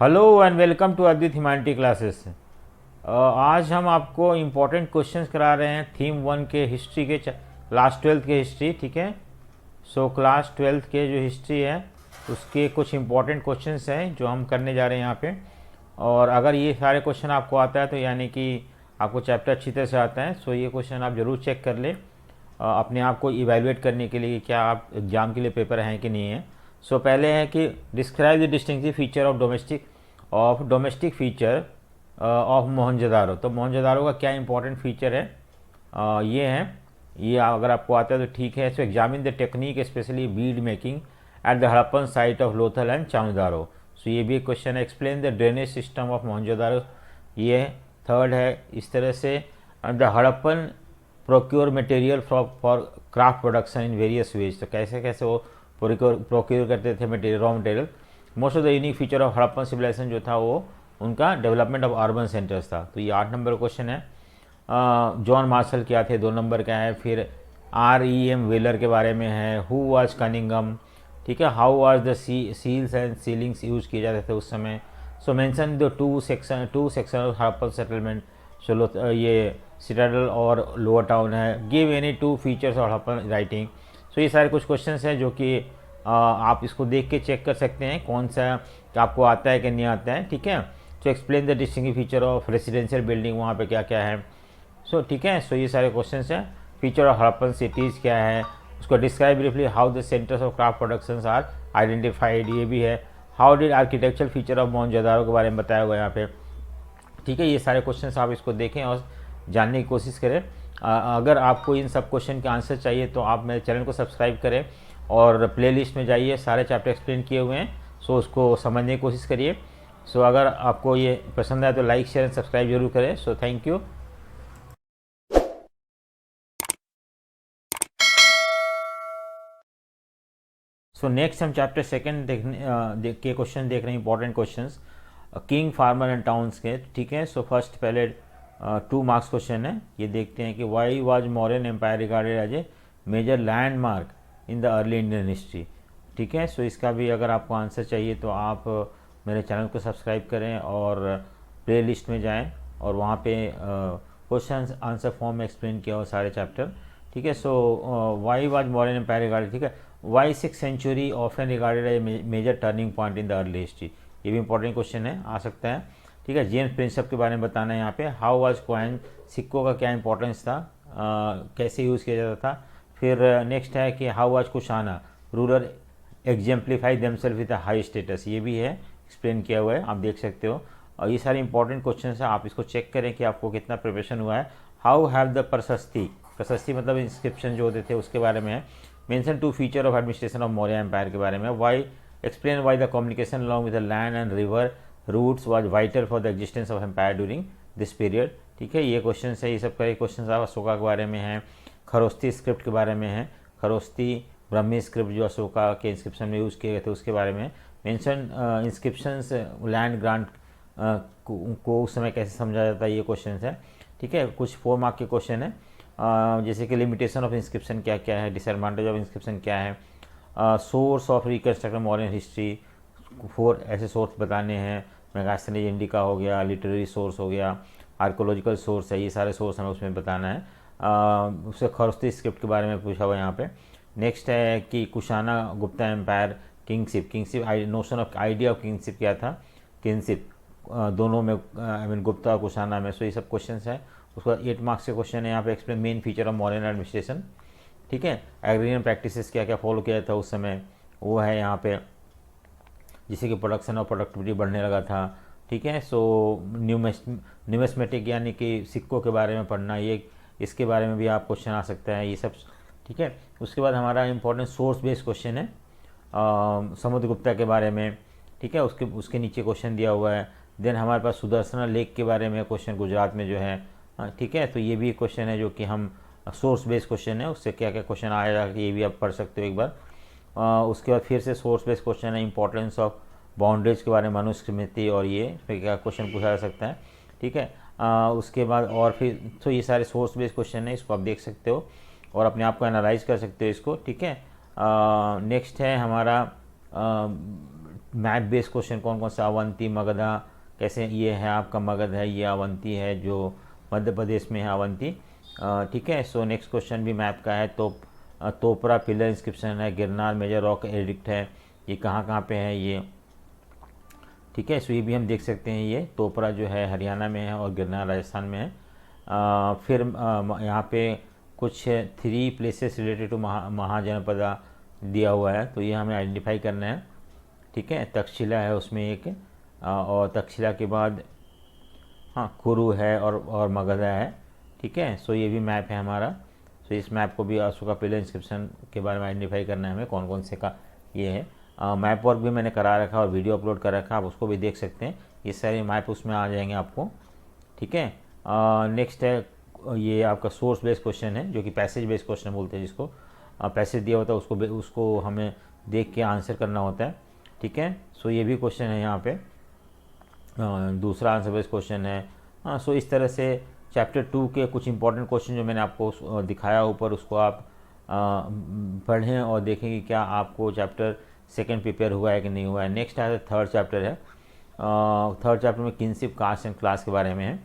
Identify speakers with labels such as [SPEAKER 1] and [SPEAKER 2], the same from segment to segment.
[SPEAKER 1] Hello and welcome to Advit humanity classes. आज हम आपको इम्पोर्टेंट क्वेश्चंस करा रहे हैं थीम 1 के हिस्ट्री के, क्लास 12th के हिस्ट्री। ठीक है, सो क्लास 12th के जो हिस्ट्री है उसके कुछ इम्पोर्टेंट क्वेश्चंस हैं जो हम करने जा रहे हैं यहाँ पे। और अगर ये सारे क्वेश्चन आपको आता है तो यानी कि आपको चैप्टर अच्छी तरह से आता है। सो ये क्वेश्चन आप ज़रूर चेक कर लें अपने आप को इवेलुएट करने के लिए क्या आप एग्ज़ाम के लिए पेपर हैं कि नहीं है। सो पहले है कि describe the distinctive feature of domestic feature of Mohenjodaro. तो मोहनजोदारो का क्या इंपॉर्टेंट फीचर है, ये है। ये अगर आपको आता है तो ठीक है। So examine the technique specially bead making at the Harappan site of Lothal and Chanhudaro. सो ये भी एक क्वेश्चन है। Explain the drainage system of Mohenjodaro, ये थर्ड है। इस तरह से the Harappan procure material for craft production in various ways. तो कैसे कैसे वो प्रोक्योर करते थे material, raw material. Most of the unique feature of Harappan civilisation जो था वो उनका डेवलपमेंट ऑफ अर्बन सेंटर्स था। तो ये 8 नंबर क्वेश्चन है। जॉन मार्शल क्या थे, 2 नंबर का है। फिर REM वेलर के बारे में है। हु वाज कनिंगम, ठीक है। How was the seals and sealings use किए जाते थे उस समय। So mention the two section of Harappan settlement. चलो ये सिटाडल और लोअर टाउन है। Give any 2 features of Harappan writing. So ये सारे कुछ क्वेश्चंस हैं जो कि आप इसको देख के चेक कर सकते हैं कौन सा आपको आता है कि नहीं आता है। ठीक है। So explain the distinctive feature of residential building, वहाँ पे क्या क्या है। सो ठीक है। सो ये सारे क्वेश्चंस हैं। फीचर ऑफ हड़प्पन सिटीज़ क्या है, उसको describe briefly. How the centres of craft productions are identified, ये भी है। How did architectural feature of Mohenjodaro के बारे में बताया हुआ है यहाँ पे। ठीक है, ये सारे क्वेश्चंस आप इसको देखें और जानने की कोशिश करें। अगर आपको इन सब क्वेश्चन के आंसर चाहिए तो आप मेरे चैनल को सब्सक्राइब करें और प्लेलिस्ट में जाइए, सारे चैप्टर एक्सप्लेन किए हुए हैं। सो उसको समझने की कोशिश करिए। सो अगर आपको ये पसंद आए तो लाइक शेयर एंड सब्सक्राइब जरूर करें। So thank you. So next हम चैप्टर सेकंड के क्वेश्चन देख रहे हैं, important questions king, farmer and towns के। ठीक है। सो फर्स्ट पहले 2 मार्क्स क्वेश्चन है, ये देखते हैं कि why was Mauryan empire regarded as a major landmark in the early Indian history. ठीक है। सो इसका भी अगर आपको आंसर चाहिए तो आप मेरे चैनल को सब्सक्राइब करें और प्ले लिस्ट में जाएँ और वहाँ पे क्वेश्चन आंसर फॉर्म में एक्सप्लेन किया हुआ सारे चैप्टर। ठीक है। So why was Mauryan empire regarded, ठीक है। Why 6th century often regarded a major turning point in the early history, ये भी इंपॉर्टेंट क्वेश्चन है, आ सकता है। ठीक है। जेम्स प्रिंसेप के बारे में बताना है यहाँ पे। हाउ वाज कॉइन, सिक्कों का क्या इंपॉर्टेंस था, कैसे यूज़ किया जाता था। फिर नेक्स्ट है कि how was Kushana rural exemplify themselves with high status, ये भी है, एक्सप्लेन किया हुआ है, आप देख सकते हो। और ये सारे इंपॉर्टेंट क्वेश्चन है, आप इसको चेक करें कि आपको कितना प्रिपरेशन हुआ है। हाउ हैव द प्रशस्ति, प्रशस्ति मतलब इंस्क्रिप्शन जो होते थे उसके बारे में है। Mention 2 feature of administration of Maurya empire के बारे में। Why explain why the communication along with the land and river routes was vital for the existence of empire during this period. ठीक है, ये क्वेश्चन है, ये सब का क्वेश्चन अशोका के बारे में है। खरोस्ती स्क्रिप्ट के बारे में है, खरोस्ती ब्रह्मी स्क्रिप्ट जो अशोका के इंस्क्रिप्शन में यूज़ किए गए थे उसके बारे में। मेंशन इंस्क्रिप्शंस लैंड ग्रांट को उस समय कैसे समझा जाता है, ये क्वेश्चन है। ठीक है, कुछ 4 मार्क के क्वेश्चन है, जैसे कि लिमिटेशन ऑफ इंस्क्रिप्शन क्या क्या है, डिसएडवांटेज ऑफ इंस्क्रिप्शन क्या है, source of reconstructed modern history 4 ऐसे सोर्स बताने हैं। मेगास्थनीज इंडिका हो गया, लिटरेरी सोर्स हो गया, आर्कोलॉजिकल सोर्स है, ये सारे सोर्स हमें उसमें बताना है। उससे खरोस्ती स्क्रिप्ट के बारे में पूछा हुआ है यहाँ पे। नेक्स्ट है कि Kushana Gupta empire, kingship, notion of idea of kingship क्या था, किंगशिप दोनों में, आई मीन गुप्ता और कुशाना में। सो ये सब क्वेश्चन है। उसके बाद 8 मार्क्स के क्वेश्चन है यहाँ पे। Explain main feature of modern administration. ठीक है, एग्रीरियन प्रैक्टिसेस क्या क्या फॉलो किया था उस समय, वो है यहाँ पे, जिससे कि प्रोडक्शन और प्रोडक्टिविटी बढ़ने लगा था। ठीक है। सो न्यूमेस्मेटिक यानी कि सिक्कों के बारे में पढ़ना, ये इसके बारे में भी आप क्वेश्चन आ सकता है, ये सब। ठीक है। उसके बाद हमारा इंपॉर्टेंट सोर्स बेस्ड क्वेश्चन है समुद्रगुप्ता के बारे में। ठीक है, उसके नीचे क्वेश्चन दिया हुआ है। देन हमारे पास सुदर्शना लेक के बारे में क्वेश्चन, गुजरात में जो है। ठीक है, तो ये भी एक क्वेश्चन है जो कि हम सोर्स बेस्ड क्वेश्चन है, उससे क्या क्या क्वेश्चन आएगा ये भी आप पढ़ सकते हो एक बार। उसके बाद फिर से सोर्स बेस्ड क्वेश्चन है, इंपॉर्टेंस ऑफ बाउंड्रीज के बारे में, मनुस्मृति, और ये फिर क्या क्वेश्चन पूछा जा सकता है। ठीक है। उसके बाद और फिर तो ये सारे सोर्स बेस्ड क्वेश्चन है, इसको आप देख सकते हो और अपने आप को एनालाइज कर सकते हो इसको। ठीक है। नेक्स्ट है हमारा मैप बेस्ड क्वेश्चन कौन कौन सा, अवंती मगधा कैसे, ये है आपका मगध है, ये अवंती है जो मध्य प्रदेश में है अवंती, ठीक है। सो नेक्स्ट क्वेश्चन भी मैप का है, तो तोपरा पिलर इंस्क्रिप्शन है, गिरनार मेजर रॉक एडिक्ट है, ये कहाँ कहाँ पे है ये, ठीक है। सो ये भी हम देख सकते हैं, ये तोपरा जो है हरियाणा में है और गिरनार राजस्थान में है। फिर यहाँ पे कुछ 3 प्लेसेस रिलेटेड टू महाजनपदा दिया हुआ है, तो ये हमें आइडेंटिफाई करना है, ठीक है। तक्षशिला है उसमें एक, और तक्षशिला के बाद हाँ कुरु है और मगधा है, ठीक है। सो ये भी मैप है हमारा। सो इस मैप को भी अशोका पिलर इंस्क्रिप्शन के बारे में आइडेंटिफाई करना है हमें, कौन कौन से का ये है। मैप वर्क भी मैंने करा रखा और वीडियो अपलोड कर रखा, आप उसको भी देख सकते हैं, ये सारे मैप उसमें आ जाएंगे आपको, ठीक है। नेक्स्ट है ये आपका सोर्स बेस्ड क्वेश्चन है, जो कि पैसेज बेस्ड क्वेश्चन बोलते हैं जिसको, पैसेज दिया होता है उसको हमें देख के आंसर करना होता है, ठीक है। सो ये भी क्वेश्चन है यहाँ पे, दूसरा आंसर बेस्ड क्वेश्चन है। हाँ, सो इस तरह से चैप्टर 2 के कुछ इंपॉर्टेंट क्वेश्चन जो मैंने आपको दिखाया ऊपर, उसको आप पढ़ें और देखें कि क्या आपको चैप्टर 2 प्रिपेयर हुआ है कि नहीं हुआ है। नेक्स्ट है 3rd चैप्टर है, 3rd चैप्टर में किनशिप कास्ट एंड क्लास के बारे में है,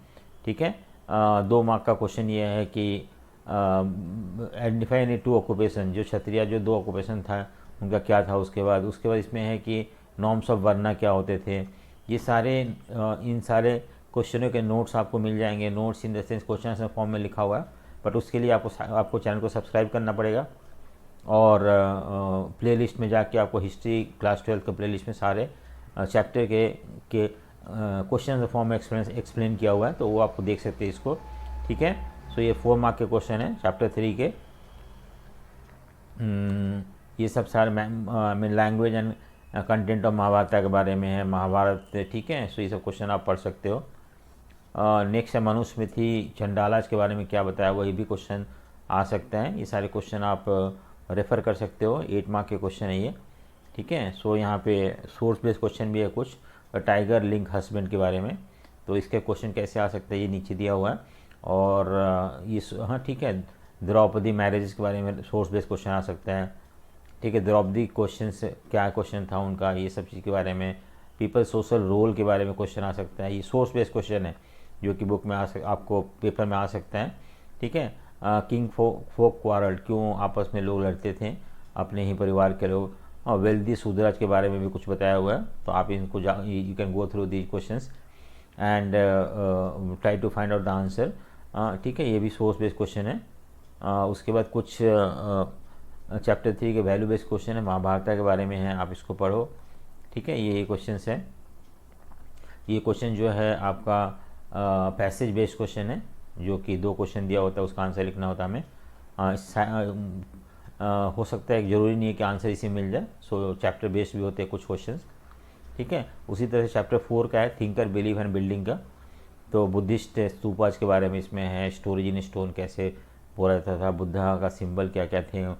[SPEAKER 1] ठीक है। 2 मार्क का क्वेश्चन ये है कि आइडेंटिफाई एनी 2 ऑक्यूपेशन, जो क्षत्रिय जो 2 ऑक्यूपेशन था उनका क्या था, उसके बाद इसमें है कि नॉर्म्स ऑफ वर्ना क्या होते थे। ये सारे इन सारे क्वेश्चनों के नोट्स आपको मिल जाएंगे, notes in the sense question answer form में लिखा हुआ है, बट उसके लिए आपको चैनल को सब्सक्राइब करना पड़ेगा, और प्लेलिस्ट में जाके आपको हिस्ट्री क्लास 12 के प्लेलिस्ट में सारे चैप्टर के क्वेश्चन फॉर्म में एक्सप्लेन किया हुआ है, तो वो आपको देख सकते हैं इसको, ठीक है। सो ये 4 मार्क के क्वेश्चन है चैप्टर 3 के। ये सब सारे language and content of Mahabharata के बारे में है, महाभारत, ठीक है। सो ये सब क्वेश्चन आप पढ़ सकते हो। नेक्स्ट है मनुस्मृति चंडालाज के बारे में क्या बताया हुआ, ये भी क्वेश्चन आ सकता है। ये सारे क्वेश्चन आप रेफ़र कर सकते हो, 8 मार्क के क्वेश्चन है ये, ठीक है। सो यहाँ पे सोर्स बेस्ड क्वेश्चन भी है कुछ, टाइगर लिंक हस्बैंड के बारे में, तो इसके क्वेश्चन कैसे आ सकते हैं ये नीचे दिया हुआ है। और ये हाँ ठीक है, द्रौपदी मैरिज के बारे में सोर्स बेस्ड क्वेश्चन आ सकता है, ठीक है। द्रौपदी क्वेश्चन से क्या क्वेश्चन था उनका, ये सब चीज़ के बारे में। पीपल सोशल रोल के बारे में क्वेश्चन आ सकता है, ये सोर्स बेस्ड क्वेश्चन है जो कि बुक में आपको पेपर में आ सकता है, ठीक है। किंग फोक क्वारल, क्यों आपस में लोग लड़ते थे, अपने ही परिवार के लोग। और वेल्दी सूदराज के बारे में भी कुछ बताया हुआ है, तो आप इनको you can go through these questions and try to find out the answer, ठीक है। ये भी सोर्स बेस्ड क्वेश्चन है। उसके बाद कुछ चैप्टर 3 के वैल्यू बेस्ड क्वेश्चन है, महाभारत के बारे में है, आप इसको पढ़ो, ठीक है। ये क्वेश्चन है, ये क्वेश्चन जो है आपका पैसेज बेस्ड क्वेश्चन है, जो कि 2 क्वेश्चन दिया होता है, उसका आंसर लिखना होता है हमें। हो सकता है, ज़रूरी नहीं है कि आंसर इसी मिल जाए, सो चैप्टर बेस्ड भी होते हैं कुछ क्वेश्चंस, ठीक है। उसी तरह से चैप्टर 4 का है थिंकर बिलीव एंड बिल्डिंग का, तो बुद्धिस्ट स्तूपाज के बारे में इसमें है, स्टोरेज इन स्टोन कैसे बोला जाता था, बुद्धा का सिंबल क्या क्या थे,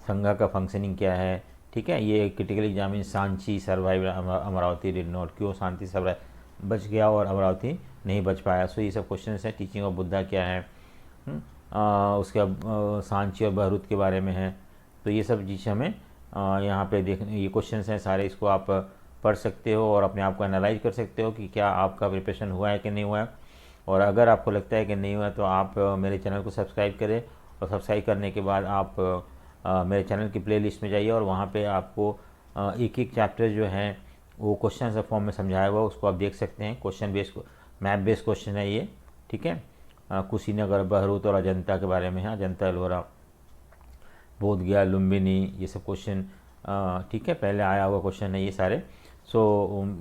[SPEAKER 1] संघा का फंक्शनिंग क्या है, ठीक है। ये critical examine Sanchi survive Amravati did not, क्यों शांति सर्वाइव बच गया और अमरावती नहीं बच पाया। सो ये सब क्वेश्चन है। टीचिंग ऑफ बुद्धा क्या है, उसके बाद सांची और बहरूद के बारे में है, तो ये सब चीज़ हमें यहाँ पे देखने, ये क्वेश्चन हैं सारे, इसको आप पढ़ सकते हो और अपने आप को एनालाइज कर सकते हो कि क्या आपका प्रिपरेशन हुआ है कि नहीं हुआ है। और अगर आपको लगता है कि नहीं हुआ तो आप मेरे चैनल को सब्सक्राइब करें, और सब्सक्राइब करने के बाद आप मेरे चैनल की प्लेलिस्ट में जाइए, और वहाँ पे आपको एक एक चैप्टर जो है वो क्वेश्चन आंसर फॉर्म में समझाया हुआ, उसको आप देख सकते हैं। Question based map based question है ये, ठीक है। कुशीनगर, बहरूद और अजंता के बारे में है, अजंता एलोरा, बोध गया, लुम्बिनी, ये सब क्वेश्चन, ठीक है, पहले आया हुआ क्वेश्चन है ये सारे। सो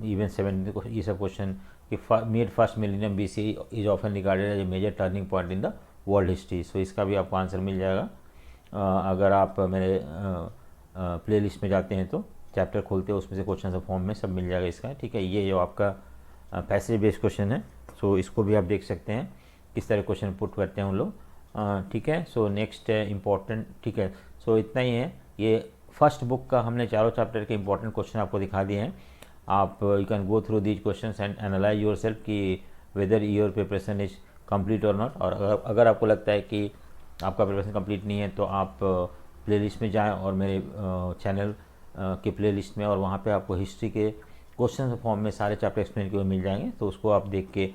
[SPEAKER 1] इवन 17 ये सब क्वेश्चन कि mid first millennium BC is often regarded as a major turning point in the world history, so इसका भी आपको आंसर मिल जाएगा अगर आप मेरे प्लेलिस्ट में जाते हैं, तो चैप्टर खोलते हैं, उसमें से क्वेश्चन आंसर फॉर्म में सब मिल जाएगा इसका, ठीक है। ये जो आपका पैसेज बेस्ड क्वेश्चन है, सो इसको भी आप देख सकते हैं किस तरह क्वेश्चन पुट करते हैं उन लोग, ठीक है। सो नेक्स्ट है इम्पॉर्टेंट, ठीक है। सो इतना ही है, ये फर्स्ट बुक का हमने चारों चैप्टर के इंपॉर्टेंट क्वेश्चन आपको दिखा दिए हैं। आप you can go through these questions and analyse yourself कि whether your preparation is complete और नॉट। और अगर आपको लगता है कि आपका प्रिपरेशन कंप्लीट नहीं है, तो आप प्लेलिस्ट में जाएं और मेरे चैनल के प्लेलिस्ट में, और वहाँ पे आपको हिस्ट्री के क्वेश्चन फॉर्म में सारे चैप्टर एक्सप्लेन किए हुए मिल जाएंगे, तो उसको आप देख के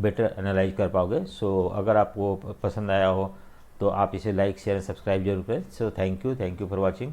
[SPEAKER 1] बेटर एनालाइज कर पाओगे। सो अगर आपको पसंद आया हो तो आप इसे लाइक शेयर सब्सक्राइब जरूर करें। So thank you for watching.